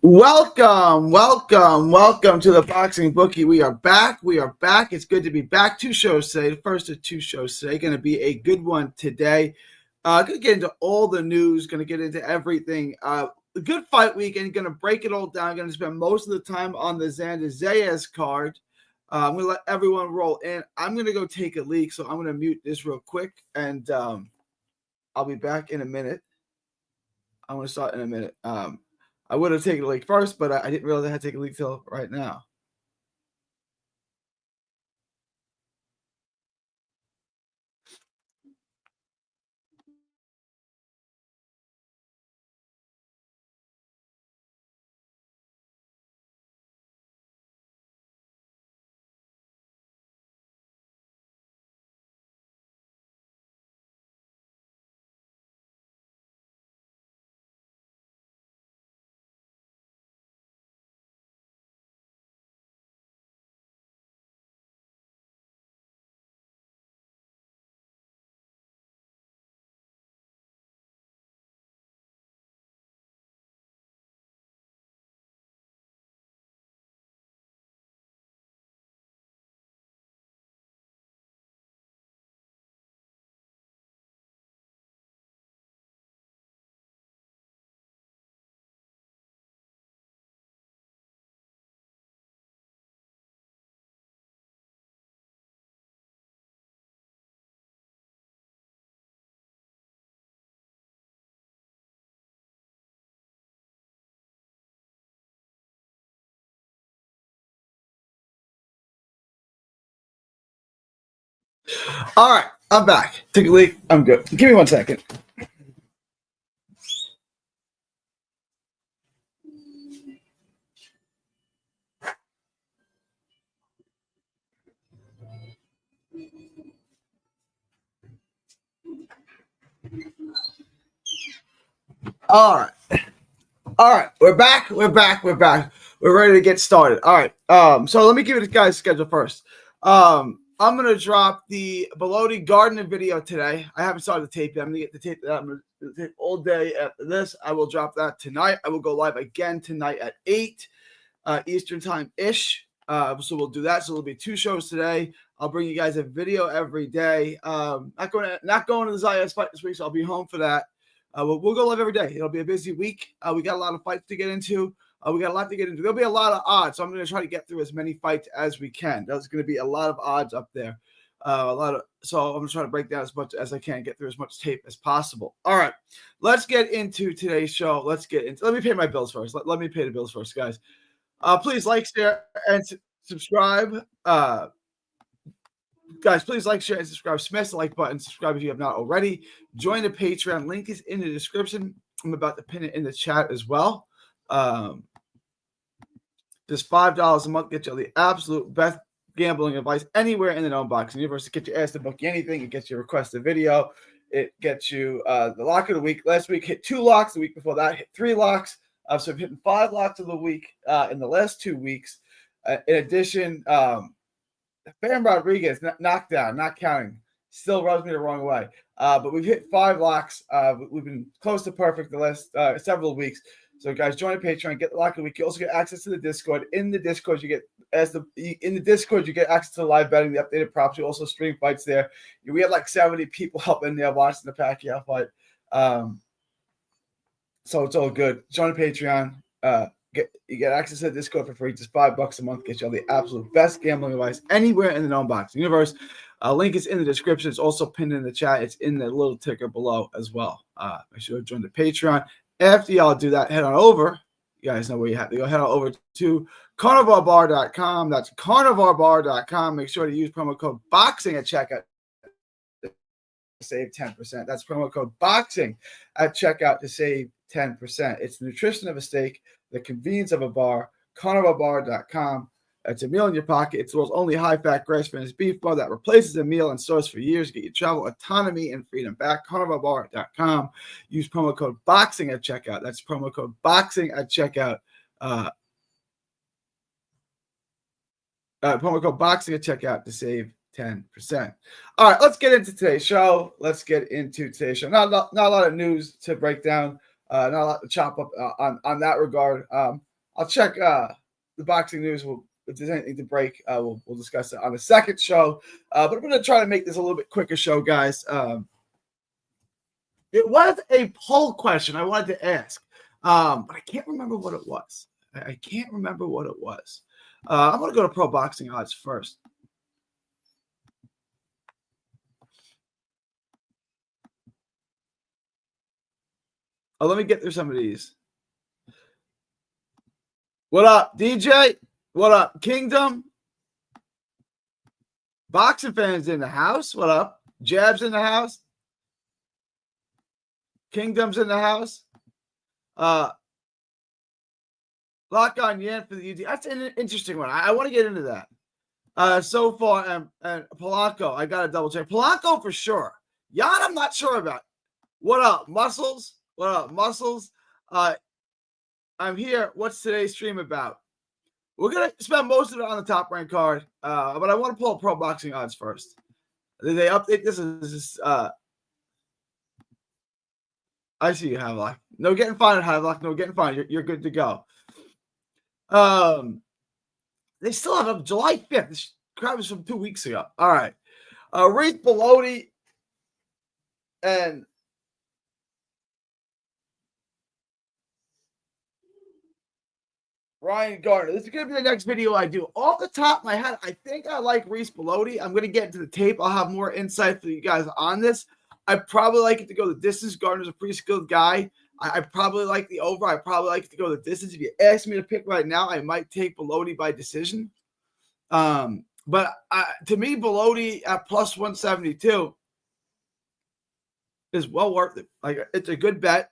Welcome to the Boxing Bookie. We are back. It's good to be back. 2 shows today. The first of 2 shows today. Going to be a good one today. Going to get into all the news. Going to get into everything. A good fight weekend. Going to break it all down. Going to spend most of the time on the Xander Zayas card. I'm going to let everyone roll in. I'm going to go take a leak, so I'm going to mute this real quick, and I'll be back in a minute. I'm going to start in a minute. I would have taken a leak first, but I didn't realize I had to take a leak till right now. All right, I'm back. Took a leak. I'm good. Give me 1 second. All right. We're back. We're ready to get started. All right. So let me give you the guy's schedule first. I'm gonna drop the Bellotti Gardner video today. I haven't started the tape yet. I'm gonna get the tape. I'm gonna tape all day after this. I will drop that tonight. I will go live again tonight at 8 Eastern time ish. So we'll do that. So there'll be 2 shows today. I'll bring you guys a video every day. Not going to the Zayas fight this week, so I'll be home for that. We'll go live every day. It'll be a busy week. We got a lot of fights to get into. We got a lot to get into. There'll be a lot of odds, so I'm going to try to get through as many fights as we can. There's going to be a lot of odds up there. So I'm going to try to break down as much as I can, get through as much tape as possible. All right, let's get into today's show. Let me pay my bills first. Let me pay the bills first, guys. Please like, share, and subscribe. Guys, please like, share, and subscribe. Smash the like button. Subscribe if you have not already. Join the Patreon. Link is in the description. I'm about to pin it in the chat as well. Just $5 a month gets you the absolute best gambling advice anywhere in the known boxing universe. It gets you asked to book anything. It gets you requested video. It gets you the lock of the week. Last week hit 2 locks. The week before that hit 3 locks. So I'm hitting 5 locks of the week in the last 2 weeks. In addition, Bam Rodriguez knockdown, not counting, still rubs me the wrong way. But we've hit 5 locks. We've been close to perfect the last several weeks. So guys, join the Patreon, get the lock of the week. You also get access to the Discord. In the Discord, you get access to live betting, the updated props. You also stream fights there. We have like 70 people up in there watching the Pacquiao fight. So it's all good. Join the Patreon. You get access to the Discord for free. Just $5 a month gets you all the absolute best gambling advice anywhere in the known boxing universe. Link is in the description. It's also pinned in the chat. It's in the little ticker below as well. Make sure to join the Patreon. After y'all do that, head on over. You guys know where you have to go. Head on over to carnivalbar.com. That's carnivalbar.com. Make sure to use promo code BOXING at checkout to save 10%. That's promo code BOXING at checkout to save 10%. It's the nutrition of a steak, the convenience of a bar. Carnivalbar.com. It's a meal in your pocket. It's the world's only high-fat, grass-finished beef bar that replaces a meal and stores for years. Get your travel autonomy and freedom back. Carnivalbar.com. Use promo code BOXING at checkout. That's promo code BOXING at checkout. Promo code BOXING at checkout to save 10%. All right, let's get into today's show. Not a lot of news to break down. Not a lot to chop up on that regard. I'll check the boxing news. If there's anything to break, we'll discuss it on the second show. But I'm going to try to make this a little bit quicker show, guys. It was a poll question I wanted to ask, but I can't remember what it was. I can't remember what it was. I'm going to go to Pro Boxing Odds first. Oh, let me get through some of these. What up, DJ? What up, Kingdom? Boxing fans in the house. What up? Jabs in the house. Kingdom's in the house. Lock on Yan for the UD. That's an interesting one. I want to get into that. So far, and Polanco, I got to double check. Polanco for sure. Yan, I'm not sure about. What up, Muscles? What up, Muscles? I'm here. What's today's stream about? We're going to spend most of it on the Top Rank card, but I want to pull up Pro Boxing Odds first. Did they update this? I see you, Havelock. No getting fined, Havelock. No getting fined. You're good to go. They still have up July 5th. This crap was from 2 weeks ago. All right. Reese Bellotti and Ryan Gardner. This is going to be the next video I do. Off the top of my head, I think I like Reese Bellotti. I'm going to get into the tape. I'll have more insight for you guys on this. I probably like it to go the distance. Gardner's a pretty skilled guy. I probably like the over. I probably like it to go the distance. If you ask me to pick right now, I might take Bellotti by decision. But to me, Bellotti at plus 172 is well worth it. Like, it's a good bet.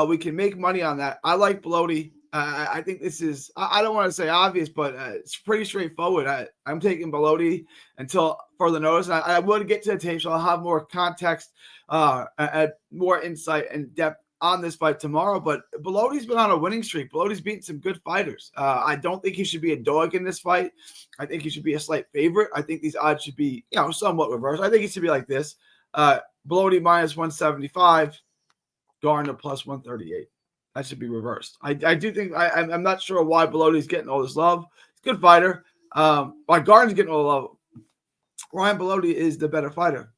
We can make money on that. I like Bellotti. I think this is, I don't want to say obvious, but it's pretty straightforward. I'm taking Bellotti until further notice. And I will get to the tape, so I'll have more context and more insight and depth on this fight tomorrow. But Bellotti's been on a winning streak. Bellotti's beaten some good fighters. I don't think he should be a dog in this fight. I think he should be a slight favorite. I think these odds should be, somewhat reversed. I think it should be like this. Bellotti minus 175, Gardner plus 138. That should be reversed. I do think I'm not sure why Bellotti's getting all this love. He's a good fighter. Why Gardner's getting all the love. Ryan Bellotti is the better fighter.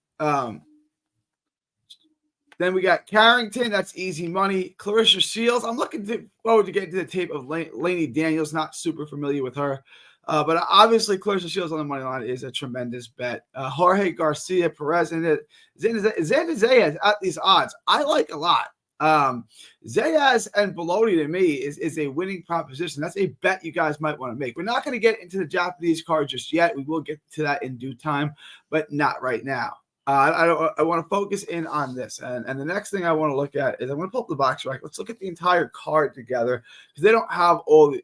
Then we got Carrington. That's easy money. Clarissa Shields. I'm looking forward to getting to the tape of Lainey Daniels. Not super familiar with her. But obviously, Clarissa Shields on the money line is a tremendous bet. Jorge Garcia Perez and Xander Zayas at these odds, I like a lot. Zayas and Bellotti to me is a winning proposition. That's a bet you guys might want to make. We're not going to get into the Japanese card just yet. We will get to that in due time, but not right now. I want to focus in on this. And the next thing I want to look at is I'm going to pull up the box rack. Let's look at the entire card together because they don't have all the.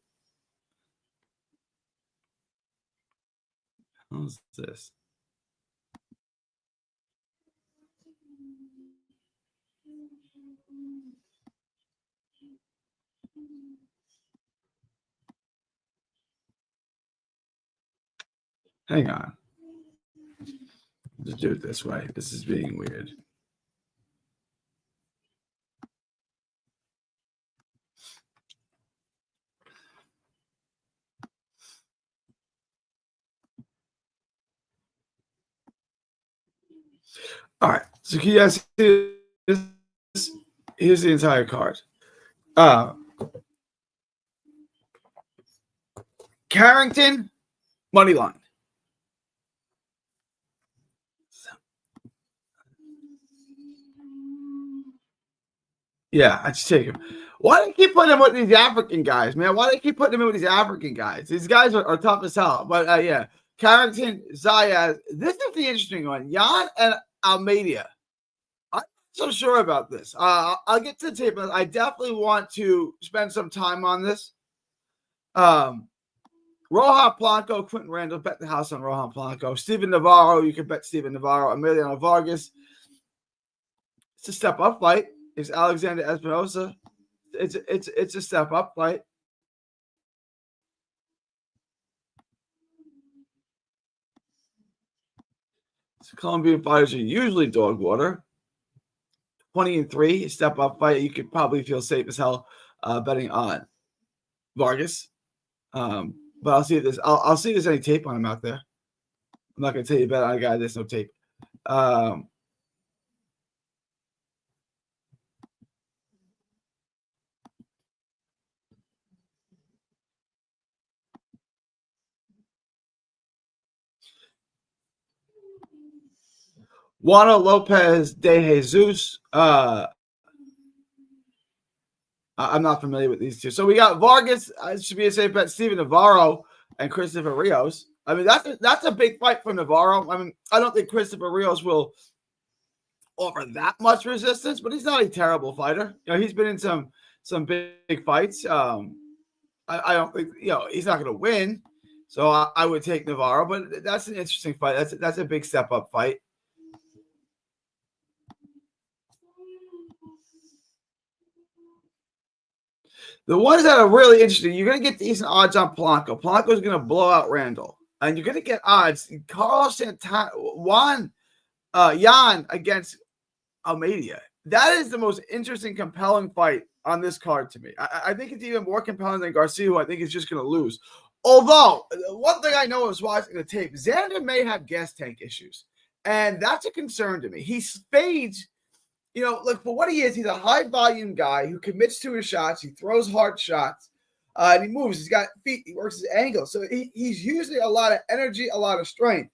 What's this? Hang on. Just do it this way. This is being weird. All right. So can you guys see this? Here's the entire card. Carrington, money line. Yeah, I just take him. Why do they keep putting him with these African guys, man? Why do they keep putting him with these African guys? These guys are tough as hell. But yeah, Carrington, Zayas. This is the interesting one. Yan and Almeida. I'm not so sure about this. I'll get to the tape. I definitely want to spend some time on this. Rohan Polanco, Quentin Randall, bet the house on Rohan Polanco. Steven Navarro, you can bet Steven Navarro. Emiliano Vargas. It's a step up fight. Is Alexander Espinosa. It's a step up fight. So Colombian fighters are usually dog water. 20-3, step up fight. You could probably feel safe as hell betting on. Vargas. But I'll see if I'll see if there's any tape on him out there. I'm not gonna tell you about a guy there's no tape. Juan Lopez de Jesus. I'm not familiar with these two. So we got Vargas. Should be a safe bet. Steven Navarro and Christopher Rios. I mean, that's a big fight for Navarro. I mean, I don't think Christopher Rios will offer that much resistance, but he's not a terrible fighter. You know, he's been in some big fights. I don't think he's not going to win. So I would take Navarro, but that's an interesting fight. That's a big step up fight. The ones that are really interesting, you're going to get decent odds on Polanco. Polanco is going to blow out Randall. And you're going to get odds. Carlos Santana, Jan against Almeida. That is the most interesting, compelling fight on this card to me. I think it's even more compelling than Garcia, who I think is just going to lose. Although, one thing I know is watching the tape, Xander may have gas tank issues. And that's a concern to me. He fades. Look, for what he is, he's a high-volume guy who commits to his shots. He throws hard shots, and he moves. He's got feet. He works his angles. So he's using a lot of energy, a lot of strength.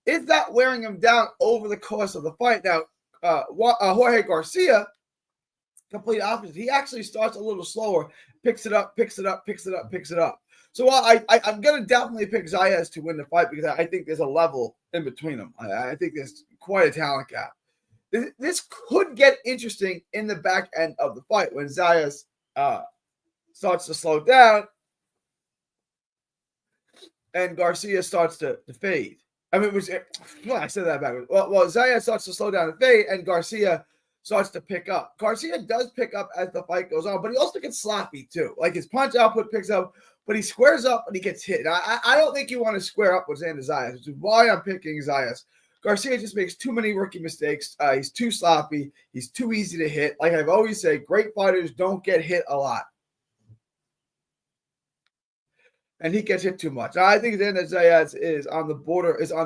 Is that wearing him down over the course of the fight? Now, Jorge Garcia, complete opposite. He actually starts a little slower, picks it up. So while I'm going to definitely pick Zayas to win the fight because I think there's a level in between them. I think there's quite a talent gap. This could get interesting in the back end of the fight when Zayas starts to slow down and Garcia starts to fade. I mean, I said that backwards. Well, Zayas starts to slow down and fade, and Garcia starts to pick up. Garcia does pick up as the fight goes on, but he also gets sloppy too. Like his punch output picks up, but he squares up and he gets hit. I don't think you want to square up with Xander Zayas, which is why I'm picking Zayas. Garcia just makes too many rookie mistakes. He's too sloppy. He's too easy to hit. Like I've always said, great fighters don't get hit a lot. And he gets hit too much. I think Xander Zayas is on the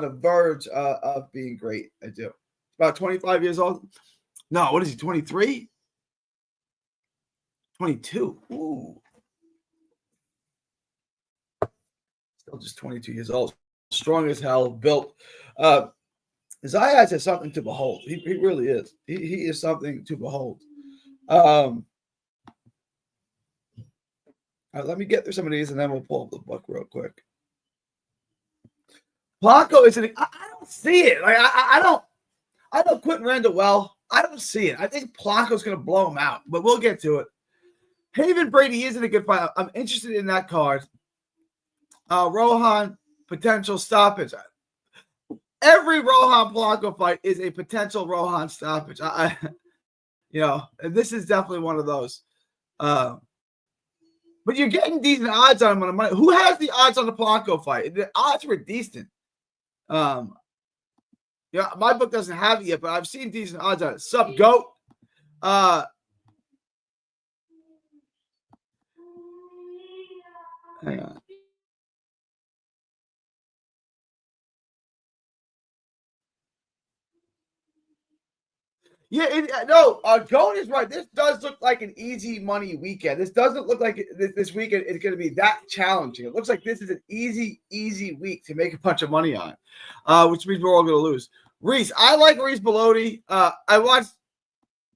verge of being great. I do. About 25 years old. No, what is he, 23? 22. Ooh. Still just 22 years old. Strong as hell, built. Zayas is something to behold. He really is. He is something to behold. Let me get through some of these, and then we'll pull up the book real quick. Polanco is I don't see it. Like I know Quentin Randall well. I don't see it. I think Polanco's going to blow him out, but we'll get to it. Haven Brady isn't a good fight. I'm interested in that card. Rohan, potential stoppage. Every Rohan Polanco fight is a potential Rohan stoppage. And this is definitely one of those. But you're getting decent odds on him on the money. Who has the odds on the Polanco fight? The odds were decent. My book doesn't have it yet, but I've seen decent odds on it. Sup, GOAT? Hang on. Yeah, GOAT is right. This does look like an easy money weekend. This doesn't look like this weekend is going to be that challenging. It looks like this is an easy week to make a bunch of money on, which means we're all going to lose. Reese, I like Reese Bellotti. I watched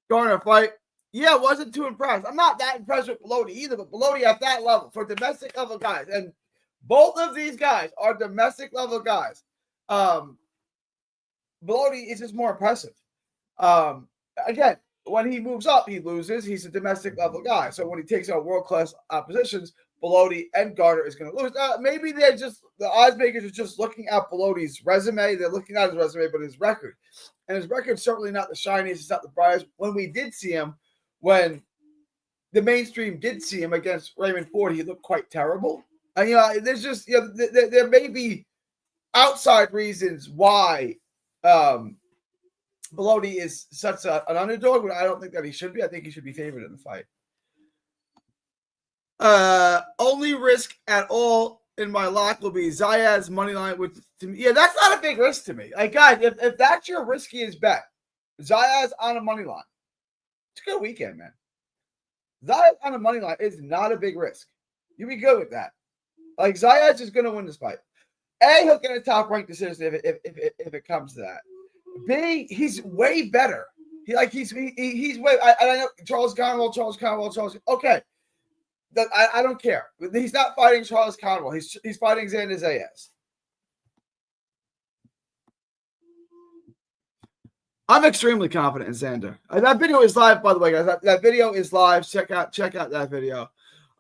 Garner fight. Yeah, wasn't too impressed. I'm not that impressed with Bellotti either, but Bellotti at that level for domestic level guys, and both of these guys are domestic level guys. Bellotti is just more impressive. Again, when he moves up, he loses. He's a domestic level guy. So when he takes out world-class oppositions, Bellotti and Garner is going to lose. Maybe they're just the odds makers are just looking at Bellotti's resume. They're looking at his resume, but his record. And his record's certainly not the shiniest. It's not the brightest. When we did see him, when the mainstream did see him against Raymond Ford, he looked quite terrible. And there's just there may be outside reasons why Bellotti is such an underdog, but I don't think that he should be. I think he should be favored in the fight. Only risk at all in my lock will be Zayas money line. With to me, yeah, that's not a big risk to me. Like, guys, if that's your riskiest bet, Zayas on a money line. It's a good weekend, man. Zayas on a money line is not a big risk. You be good with that. Like, Zayas is going to win this fight. A, he'll get a top ranked decision if it comes to that. B, he's way better. He's way. I know Charles Conwell. Okay, I don't care. He's not fighting Charles Conwell. He's fighting Xander Zayas. I'm extremely confident in Xander. That video is live, by the way, guys. That video is live. Check out that video.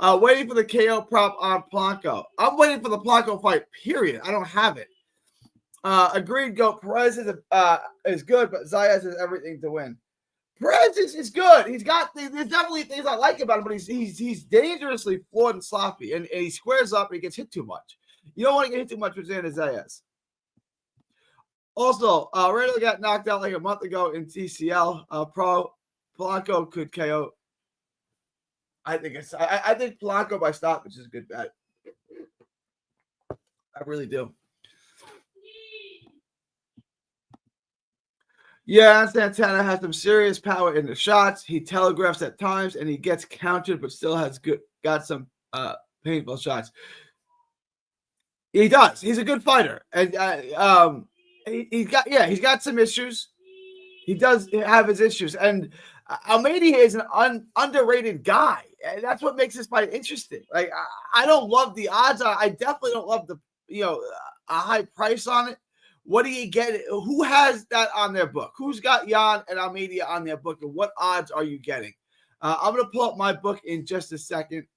Waiting for the KO prop on Polanco. I'm waiting for the Polanco fight, period. I don't have it. Agreed, Go. Perez is good, but Zayas has everything to win. Perez is good. There's definitely things I like about him, but he's dangerously flawed and sloppy, and he squares up and he gets hit too much. You don't want to get hit too much with Xander Zayas. Also, Randall got knocked out like a month ago in TCL. Polanco could KO. I think Polanco by stoppage is a good bet. I really do. Yeah, Santana has some serious power in the shots. He telegraphs at times, and he gets countered, but still got some painful shots. He does. He's a good fighter, and he's got some issues. He does have his issues, and Almeida is an underrated guy, and that's what makes this fight interesting. Like, I don't love the odds. I definitely don't love the a high price on it. What do you get? Who has that on their book? Who's got Jan and Almeida on their book, and what odds are you getting? I'm going to pull up my book in just a second.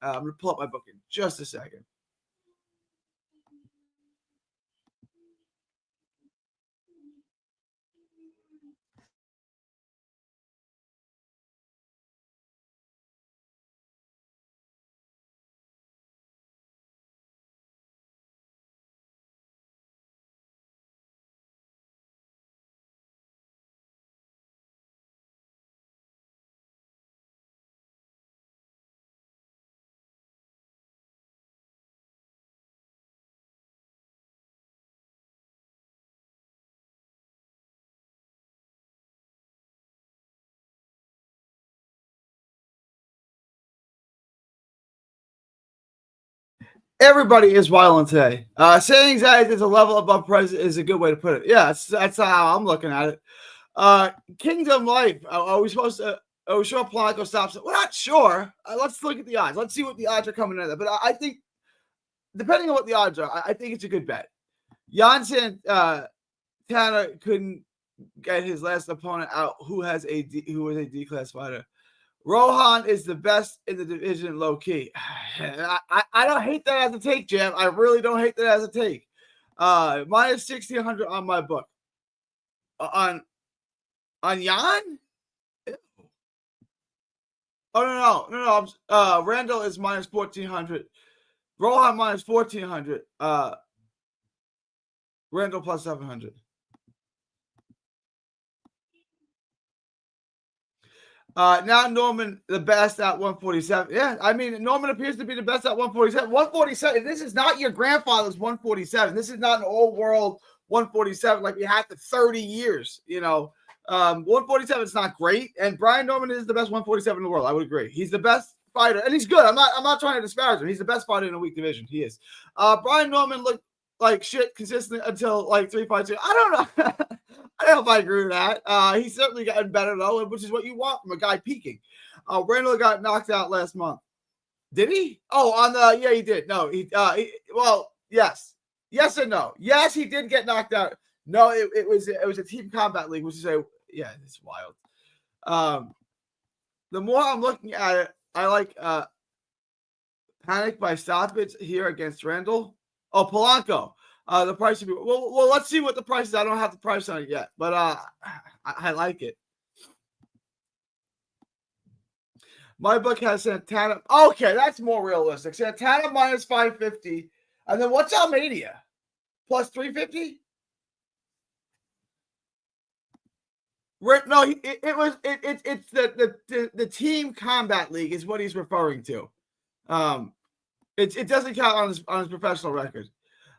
Everybody is violent today. Saying anxiety is a level above present is a good way to put it. Yeah, that's how I'm looking at it. Kingdom Life. Are we supposed to? Are we sure Polanco stops it? We're not sure. Let's look at the odds. Let's see what the odds are coming in at. But I think, depending on what the odds are, I think it's a good bet. Jan Santana couldn't get his last opponent out. Who was a D-class fighter? Rohan is the best in the division, low key. I don't hate that as a take, Jam. I really don't hate that as a take. Minus 1,600 on my book. On Jan? Oh no. Randall is minus 1,400. Rohan minus 1,400. Randall plus 700. Now Norman the best at 147. Yeah, I mean, Norman appears to be the best at 147. 147. This is not your grandfather's 147. This is not an old world 147 like we had for 30 years. 147 is not great, and Brian Norman is the best 147 in the world. I would agree. He's the best fighter, and he's good. I'm not trying to disparage him. He's the best fighter in a weak division. He is. Brian Norman looked like shit consistently until like 3 fights ago. I don't know. I don't know if I agree with that. He's certainly gotten better though, which is what you want from a guy peaking. Randall got knocked out last month. Did he? Oh, he did. No, yes and no. Yes, he did get knocked out. No, it was a team combat league, which is it's wild. The more I'm looking at it, I like Panic by Stoppage here against Randall. Oh, Polanco. The price would be well. Let's see what the price is. I don't have the price on it yet, but I like it. My book has Santana. Okay, that's more realistic. Santana minus 550, and then what's Almeida? Plus 350. No, it's the team combat league is what he's referring to. It doesn't count on his professional record.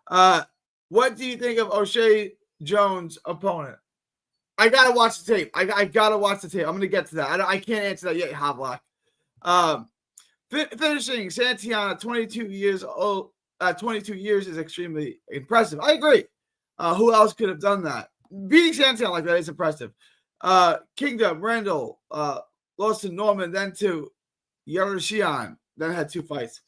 What do you think of O'Shea Jones' opponent? I gotta watch the tape. I gotta watch the tape. I'm gonna get to that. I can't answer that yet, Havlock. Finishing Santillana 22 years old. 22 years is extremely impressive. I agree. Who else could have done that? Beating Santillana like that is impressive. Kingdom, Randall, lost to Norman, then to Yaroshian, then had 2 fights.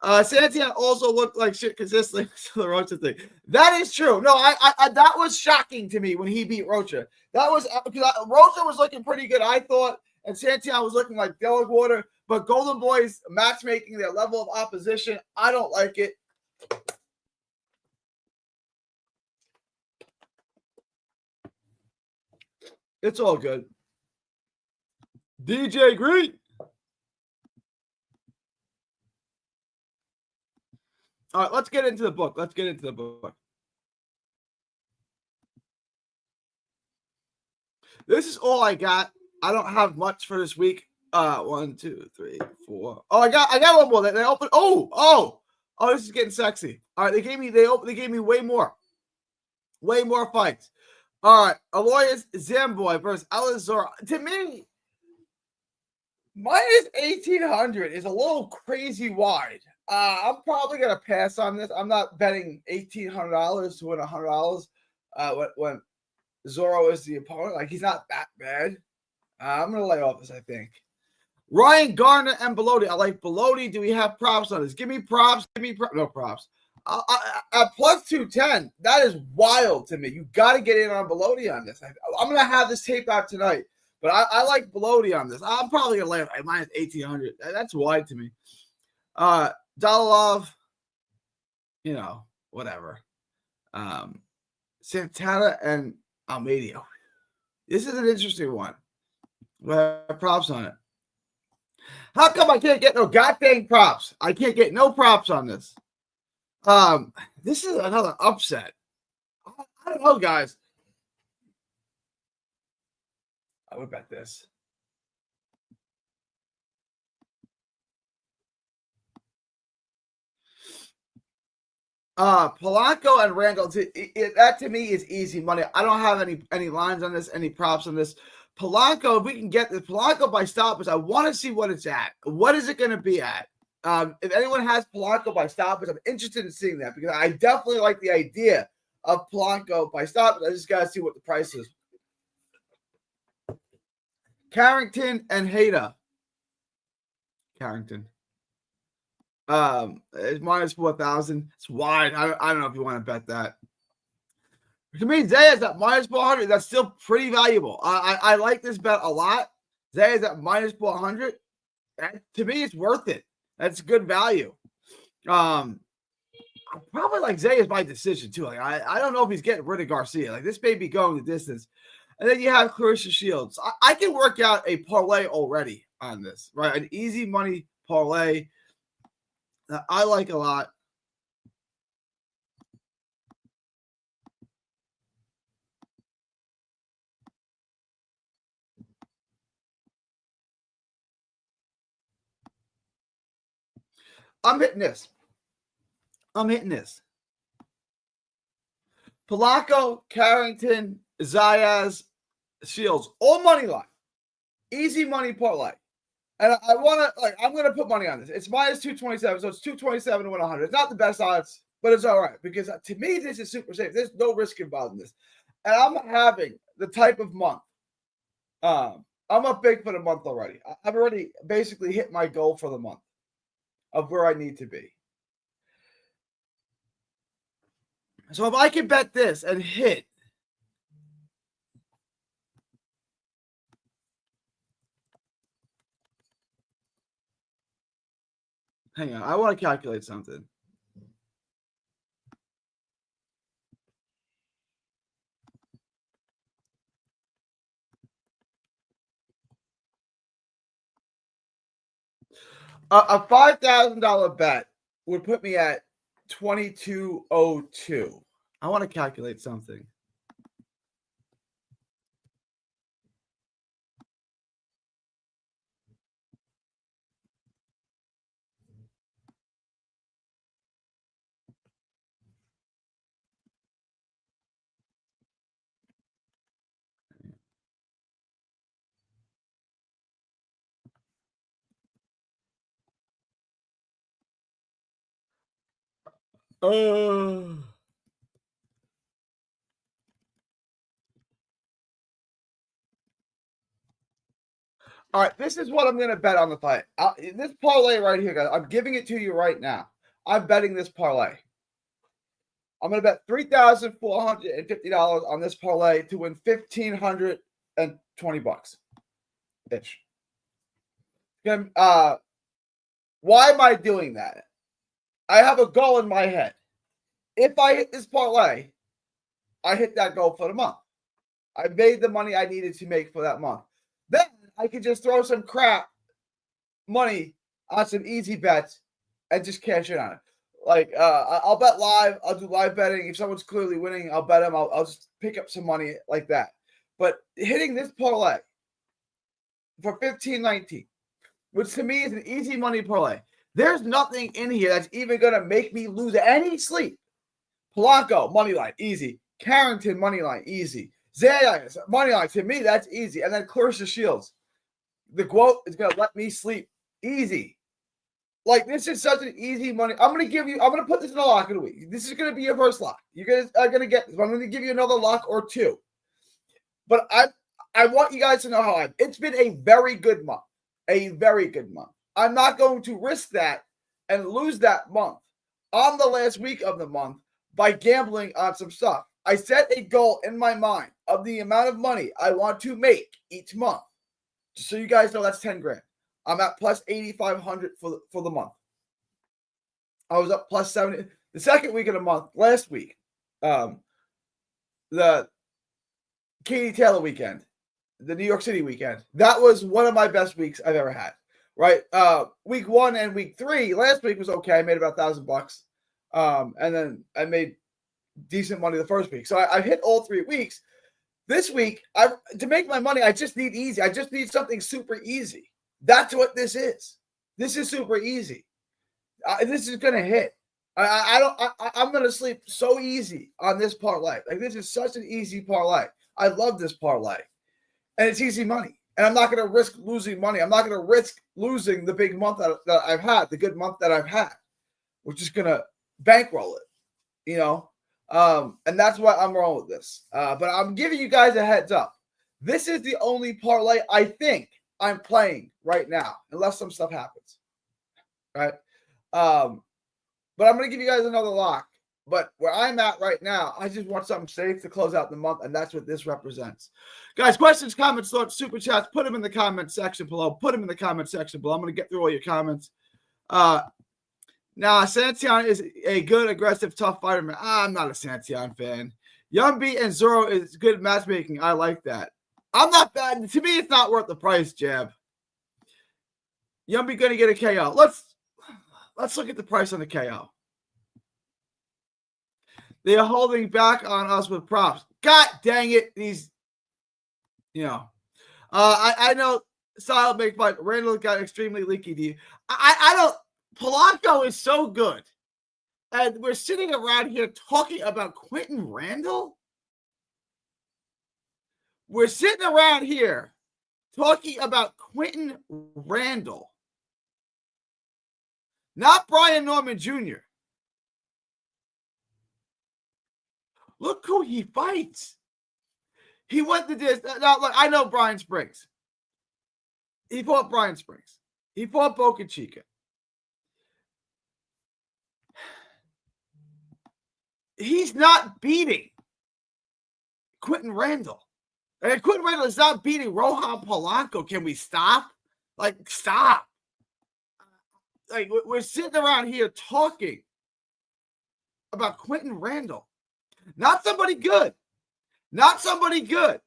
Santillana also looked like shit consistently to the Rocha thing. That is true. No, I that was shocking to me when he beat Rocha. That was because Rocha was looking pretty good, I thought, and Santillana was looking like dog water. But Golden Boys matchmaking, their level of opposition, I don't like it. It's all good. DJ Green. All right, let's get into the book. This is all I got. I don't have much for this week. 1, 2, 3, 4. Oh, I got one more. They opened. Oh, this is getting sexy. All right, they gave me way more fights. All right, Aloysius Zamboy versus Elizor. To me, minus 1,800 is a little crazy wide. I'm probably gonna pass on this. I'm not betting $1,800 to win $100. When Zorro is the opponent, like he's not that bad. I'm gonna lay off this. I think. Ryan Garner and Bellotti. I like Bellotti. Do we have props on this? Give me props. No props. At plus 210, that is wild to me. You got to get in on Bellotti on this. I'm going to have this tape out tonight, but I like Bellotti on this. I'm probably going to lay it at minus 1,800. That's wide to me. Dalalov, whatever. Santana and Almeida. This is an interesting one. We have props on it. How come I can't get no goddamn props? I can't get no props on this. This is another upset. I don't know, guys. I would bet this. Polanco and Randall. That to me is easy money. I don't have any lines on this, any props on this. Polanco, if we can get the Polanco by stoppage, I want to see what it's at. What is it going to be at? If anyone has Polanco by stoppage, I'm interested in seeing that because I definitely like the idea of Polanco by stoppage. I just got to see what the price is. Carrington and Hayda. Carrington. It's minus 4,000. It's wide. I don't know if you want to bet that. To me, Zayas at minus 400. That's still pretty valuable. I like this bet a lot. Zayas at minus 400. To me, it's worth it. That's good value. I probably like Zayas by decision too. Like I don't know if he's getting rid of Garcia. Like this may be going the distance. And then you have Clarissa Shields. I can work out a parlay already on this, right? An easy money parlay that I like a lot. I'm hitting this. Polanco, Carrington, Zayas, Shields, all money line. Easy money parlay. And I want to, I'm going to put money on this. It's minus 227, so it's 227 to win 100. It's not the best odds, but it's all right because to me, this is super safe. There's no risk involved in this. And I'm having the type of month. I'm up big for the month already. I've already basically hit my goal for the month of where I need to be. So if I can bet this and hit, hang on, I want to calculate something. A $5,000 bet would put me at 2202. I want to calculate something. All right, this is what I'm going to bet on the fight. This parlay right here, guys, I'm giving it to you right now. I'm betting this parlay. I'm going to bet $3,450 on this parlay to win $1,520 ish. Why am I doing that? I have a goal in my head. If I hit this parlay, I hit that goal for the month. I made the money I needed to make for that month. Then I could just throw some crap money on some easy bets and just cash in on it. Like I'll bet live. I'll do live betting. If someone's clearly winning, I'll bet them. I'll just pick up some money like that. But hitting this parlay for $15.19, which to me is an easy money parlay. There's nothing in here that's even going to make me lose any sleep. Polanco, money line, easy. Carrington, money line, easy. Zayas, money line, to me, that's easy. And then Clarissa Shields. The quote is going to let me sleep. Easy. Like, this is such an easy money. I'm going to put this in a lock of the week. This is going to be your first lock. You guys are going to get this. I'm going to give you another lock or two. But I want you guys to know it's been a very good month. A very good month. I'm not going to risk that and lose that month on the last week of the month by gambling on some stuff. I set a goal in my mind of the amount of money I want to make each month. Just so you guys know, that's 10 grand. I'm at plus 8,500 for the month. I was up plus 70. The second week of the month, last week, the Katie Taylor weekend, the New York City weekend, that was one of my best weeks I've ever had. Right. Week 1 and week 3, last week was okay. I made about $1,000. And then I made decent money the first week. So I hit all 3 weeks. This week, to make my money, I just need easy. I just need something super easy. That's what this is. This is super easy. This is going to hit. I'm going to sleep so easy on this parlay. Like, this is such an easy parlay. I love this parlay. And it's easy money. And I'm not going to risk losing money. I'm not going to risk losing the big month that I've had, the good month that I've had. We're just going to bankroll it, and that's why I'm rolling with this. But I'm giving you guys a heads up. This is the only parlay I think I'm playing right now, unless some stuff happens. Right? But I'm going to give you guys another lock. But where I'm at right now, I just want something safe to close out the month, and that's what this represents. Guys, questions, comments, thoughts, super chats, put them in the comment section below. Put them in the comment section below. I'm going to get through all your comments. Now, Santion is a good, aggressive, tough fighter. Man. I'm not a Santion fan. Yumbi and Zoro is good matchmaking. I like that. I'm not bad. To me, it's not worth the price, Jab. Yumbi going to get a KO. Let's look at the price on the KO. They are holding back on us with props. God dang it. These, I know Silent Big Fight. Randall got extremely leaky. Do you? I don't. Polanco is so good. And we're sitting around here talking about Quentin Randall. We're sitting around here talking about Quentin Randall. Not Brian Norman Jr. Look who he fights. He went to this. Now, look, I know Brian Springs. He fought Brian Springs. He fought Boca Chica. He's not beating Quentin Randall. And Quentin Randall is not beating Rohan Polanco. Can we stop? Stop. We're sitting around here talking about Quentin Randall. Not somebody good. Not somebody good.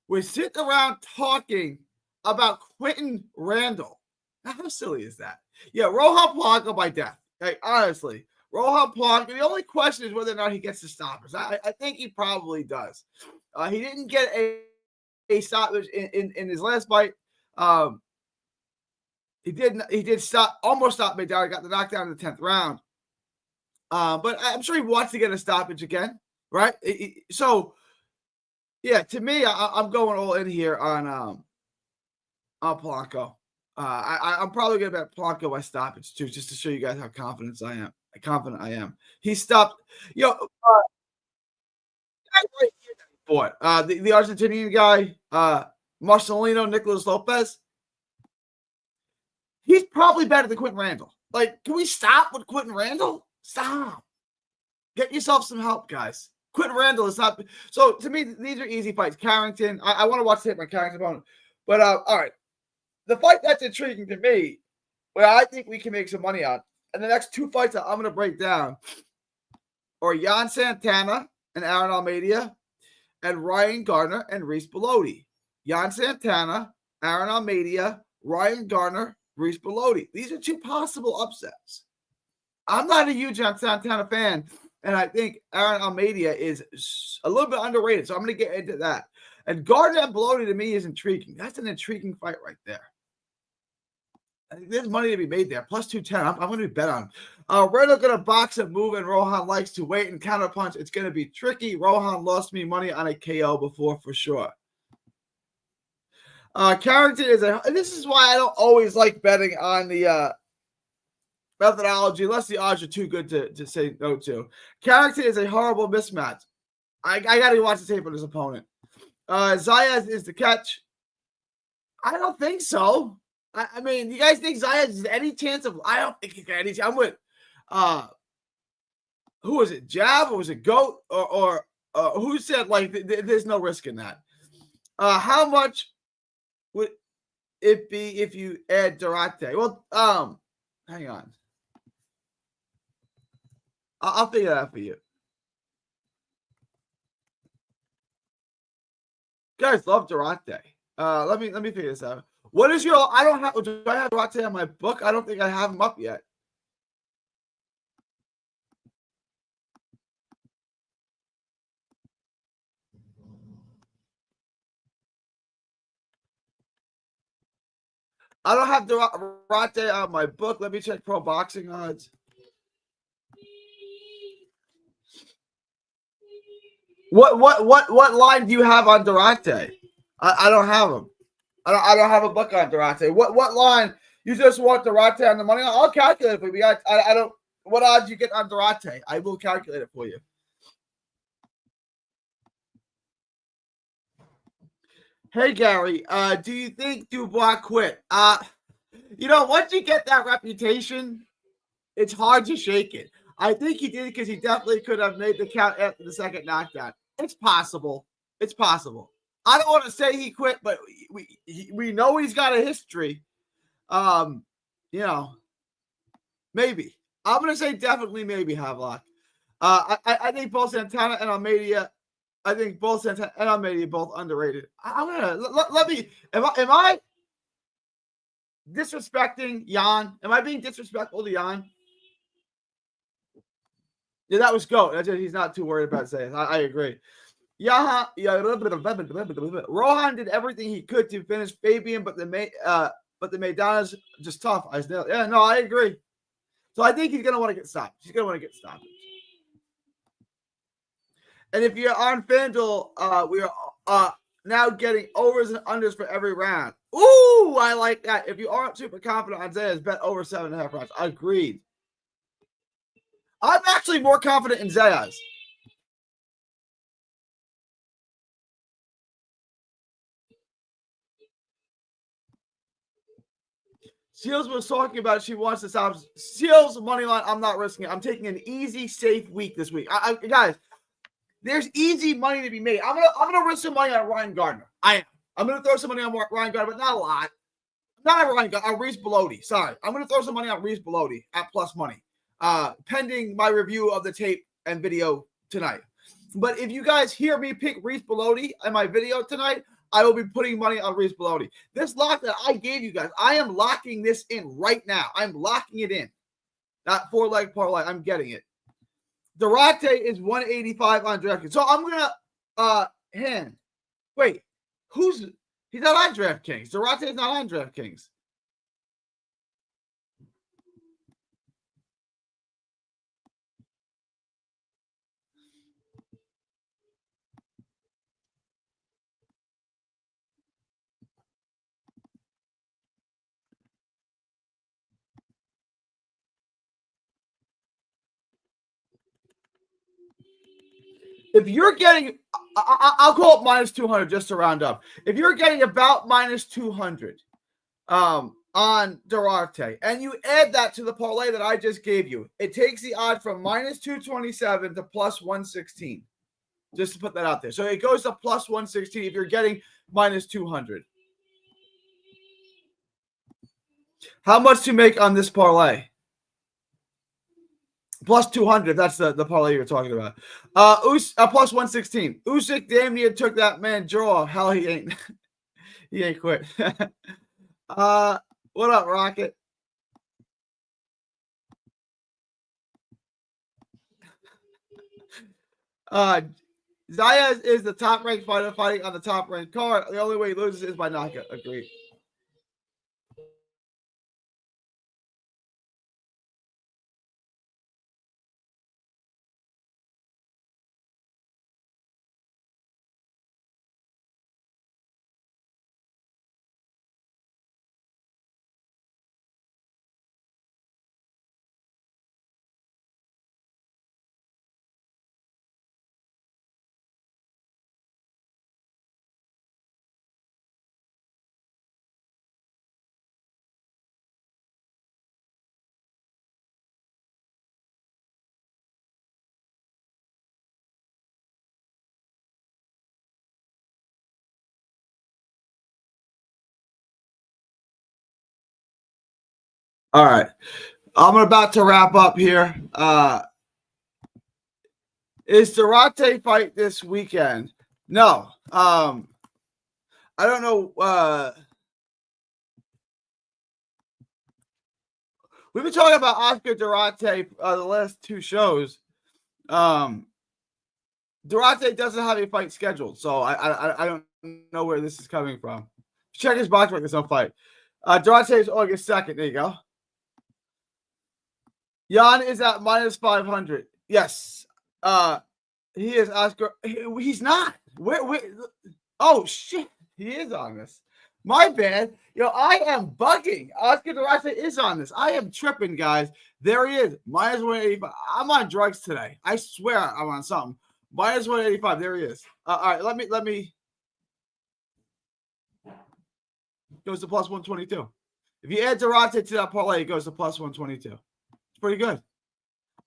We're sitting around talking about Quentin Randall. How silly is that? Yeah, Rohan Polanco by death. Honestly, Rohan Polanco, the only question is whether or not he gets the stoppage. I think he probably does. He didn't get a stoppage in his last fight. He did almost stop McDowell. Got the knockdown in the 10th round. But I'm sure he wants to get a stoppage again, right? So, yeah, to me, I'm going all in here on Polanco. I'm probably going to bet Polanco by stoppage, too, just to show you guys how confident I am. Confident I am. He stopped. Yo, right here that he fought. The Argentinian guy, Marcelino Nicolas Lopez. He's probably better than Quentin Randall. Like, can we stop with Quentin Randall? Stop. Get yourself some help, guys. Quentin Randall is not. So to me, these are easy fights. Carrington. I want to watch the hit my Carrington opponent. But all right, the fight that's intriguing to me, where I think we can make some money on, and the next two fights that I'm going to break down are Jan Santana and Aaron Almeida, and Ryan Gardner and Reese Bellotti. Jan Santana, Aaron Almeida, Ryan Gardner, Reese Bellotti. These are two possible upsets. I'm not a huge Jan Santana fan, and I think Aaron Almeida is a little bit underrated, so I'm going to get into that. And Gardner and Bellotti to me is intriguing. That's an intriguing fight right there. I think there's money to be made there. Plus 210. I'm going to bet on him. We're not going to box and move, and Rohan likes to wait and counterpunch. It's going to be tricky. Rohan lost me money on a KO before for sure. Carrington is this is why I don't always like betting on the methodology unless the odds are too good to say no to. Carrington is a horrible mismatch. I got to watch the tape of his opponent. Zayas is the catch. I don't think so. I mean, you guys think Zayas has any chance of? I don't think he got any chance. I'm with, who was it? Jab or was it Goat or who said like there's no risk in that? How much would it be if you add Durante? Well, hang on. I'll figure that out for you. Guys love Durante. Let me figure this out. What is your? I don't have. Do I have Durante on my book? I don't think I have him up yet. I don't have Durante on my book. Let me check Pro Boxing Odds. What line do you have on Durante? I don't have him. I don't have a book on Durante. What line? You just want Durante on the money? I'll calculate it for you. I don't. What odds you get on Durante? I will calculate it for you. Hey Gary, do you think Dubois quit? Once you get that reputation, it's hard to shake it. I think he did because he definitely could have made the count after the second knockdown. It's possible. It's possible. I don't want to say he quit, but we know he's got a history. Maybe. I'm gonna say definitely maybe Havelock. I think both Santana and Almeida. I think both Santana and Almeida both underrated. I'm gonna let me. Am I disrespecting Jan? Am I being disrespectful to Jan? Yeah, that was GOAT. That's it. He's not too worried about saying. I agree. Rohan did everything he could to finish Fabian, but the Maidana's just tough. Yeah, no, I agree. So I think he's gonna want to get stopped. He's gonna want to get stopped. And if you're on FanDuel, we are now getting overs and unders for every round. Ooh, I like that. If you aren't super confident on Zayas, bet over 7.5 rounds. Agreed. I'm actually more confident in Zayas. Seals was talking about she wants to stop. Seals money line. I'm not risking it. I'm taking an easy, safe week this week. Guys, there's easy money to be made. I'm gonna risk some money on Ryan Gardner. I'm gonna throw some money on Ryan Gardner, but not a lot. Not on Ryan Gardner. On Reese Bellotti. Sorry, I'm gonna throw some money on Reese Bellotti at plus money, pending my review of the tape and video tonight. But if you guys hear me pick Reese Bellotti in my video tonight, I will be putting money on Reese Bellotti. This lock that I gave you guys, I am locking this in right now. I'm locking it in. Not 4-leg parlay. I'm getting it. Durante is 185 on DraftKings. So I'm gonna hand. Wait, he's not on DraftKings. Durante is not on DraftKings. If you're getting, I'll call it minus 200 just to round up. If you're getting about minus 200 on Duarte, and you add that to the parlay that I just gave you, it takes the odd from minus 227 to plus 116. Just to put that out there. So it goes to plus 116 if you're getting minus 200. How much to make on this parlay? Plus 200. That's the parlay you're talking about. Plus 116. Usyk damn near took that man jaw. Hell, he ain't. He ain't quit. What up, Rocket? Zaya is the top-ranked fighter fighting on the top-ranked card. The only way he loses is by knockout. Agreed. All right. I'm about to wrap up here. Is Duarte fight this weekend? No. I don't know. We've been talking about Oscar Duarte the last two shows. Duarte doesn't have a fight scheduled, so I don't know where this is coming from. Check his box record. There's no fight. Duarte is August 2nd. There you go. Jan is at minus 500. Yes. He is Oscar. He's not. Where? Oh, shit. He is on this. My bad. I am bugging. Oscar Duarte is on this. I am tripping, guys. There he is. Minus 185. I'm on drugs today. I swear I'm on something. Minus 185. There he is. All right. Let me. Goes to plus 122. If you add Duarte to that parlay, it goes to plus 122. Pretty good.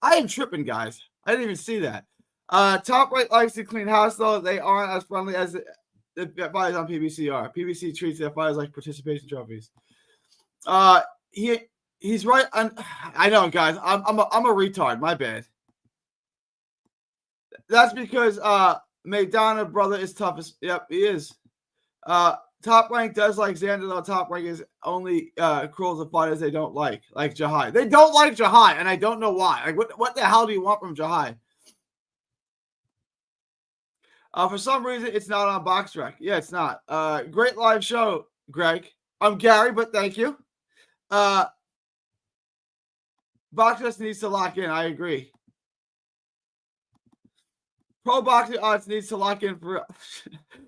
I am tripping, guys. I didn't even see that. Top Right likes to clean house, though. They aren't as friendly as the fighters on PBC are. PBC treats their fighters like participation trophies. He's right. I know, guys. I'm a retard. My bad. That's because Maidana brother is toughest. Yep, he is. Top Rank does like Xander, though. Top Rank is only cruel to fighters they don't like Jahai. They don't like Jahai, and I don't know why. Like, what the hell do you want from Jahai? For some reason, it's not on BoxRec. Yeah, it's not. Great live show, Greg. I'm Gary, but thank you. BoxRec needs to lock in. I agree. Pro Boxing Odds needs to lock in for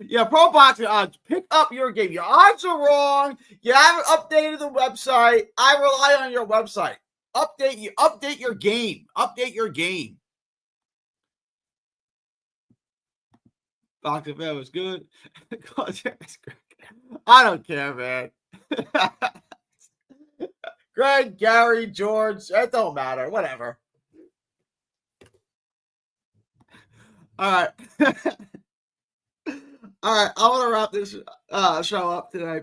Pro Boxing Odds. Pick up your game. Your odds are wrong. You haven't updated the website. I rely on your website. Update your game. Update your game. Boxing fan was good. I don't care, man. Greg, Gary, George, it don't matter. Whatever. All right. All right. I want to wrap this show up today.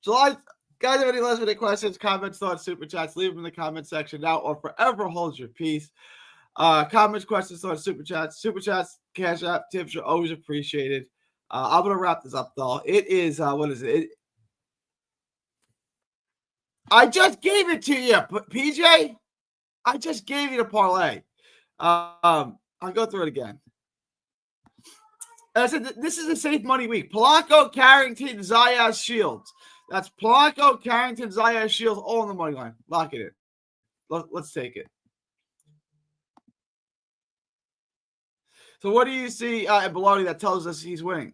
July, guys, have any last minute questions, comments, thoughts, super chats? Leave them in the comment section now or forever hold your peace. Comments, questions, thoughts, super chats, cash app, tips are always appreciated. I'm going to wrap this up, though. It is, what is it? I just gave it to you, PJ. I just gave you the parlay. I'll go through it again. I said this is a safe money week. Polanco, Carrington, Zayas, Shields. That's Polanco, Carrington, Zayas, Shields, all on the money line. Lock it in. Let's take it. So what do you see at Bellotti that tells us he's winning?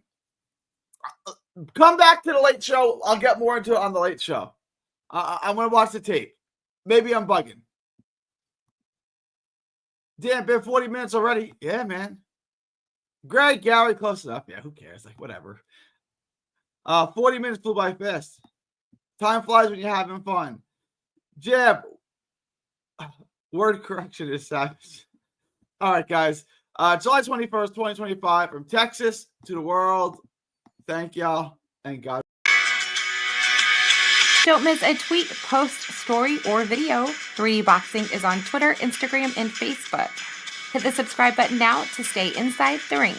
Come back to the late show. I'll get more into it on the late show. I'm going to watch the tape. Maybe I'm bugging. Damn, been 40 minutes already. Yeah, man. Greg, Gary, close enough. Yeah, who cares? Like, whatever. 40 minutes flew by fast. Time flies when you're having fun. Jeb. Word correction is savage. All right, guys. July 21st, 2025, from Texas to the world. Thank y'all, and God. Don't miss a tweet, post, story, or video. 3D Boxing is on Twitter, Instagram, and Facebook. Hit the subscribe button now to stay inside the ring.